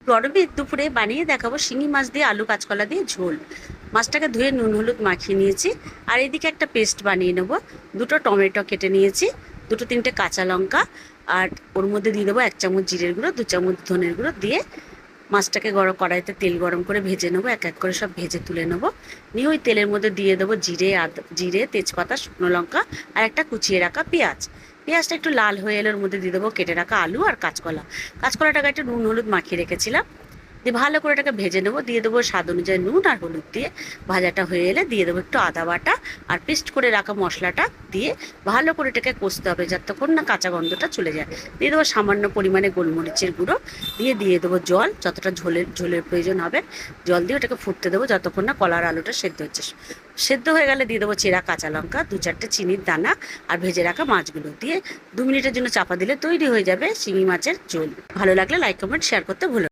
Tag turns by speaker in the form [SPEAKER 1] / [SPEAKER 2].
[SPEAKER 1] গরমে দুপুরে বানিয়ে দেখাবো শিঙি মাছ দিয়ে আলু কাঁচকলা দিয়ে ঝোল। মাছটাকে ধুয়ে নুন হলুদ মাখিয়ে নিয়েছি। আর এদিকে একটা পেস্ট বানিয়ে নেব। দুটো টমেটো কেটে নিয়েছি, দুটো তিনটে কাঁচা লঙ্কা, আর ওর মধ্যে দিয়ে দেবো 1 চামচ জিরের গুঁড়ো, 2 চামচ ধনের গুঁড়ো দিয়ে মাছটাকে গরম কড়াইতে তেল গরম করে ভেজে নেবো। এক এক করে সব ভেজে তুলে নেবো। নিয়ে ওই তেলের মধ্যে দিয়ে দেবো জিরে, তেজপাতা, শুকনো লঙ্কা আর একটা কুচিয়ে রাখা পেঁয়াজ। পেঁয়াজটা একটু লাল হয়ে এলে ওর মধ্যে দিয়ে দেবো কেটে রাখা আলু আর কাঁচকলাটাকে একটু নুন হলুদ মাখিয়ে রেখেছিলাম। দিয়ে ভালো করে এটাকে ভেজে নেবো। দিয়ে দেবো স্বাদ অনুযায়ী নুন আর হলুদ দিয়ে ভাজাটা হয়ে এলে দিয়ে দেবো একটু আদা বাটা আর পেস্ট করে রাখা মশলাটা দিয়ে ভালো করে এটাকে কষতে হবে যতক্ষণ না কাঁচা গন্ধটা চলে যায়। দিয়ে দেবো সামান্য পরিমাণে গোলমরিচের গুঁড়ো, দিয়ে দেবো জল, যতটা ঝোলের প্রয়োজন হবে জল দিয়ে ওটাকে ফুটতে দেবো যতক্ষণ না কলার আলুটা সেদ্ধ হচ্ছে। সেদ্ধ হয়ে গেলে দিয়ে দেবো চেরা কাঁচা লঙ্কা, 2-4টে চিনির দানা আর ভেজে রাখা মাছগুলো দিয়ে 2 মিনিটের জন্য চাপা দিলে তৈরি হয়ে যাবে শিঙি মাছের ঝোল। ভালো লাগলে লাইক কমেন্ট শেয়ার করতে ভুলো না।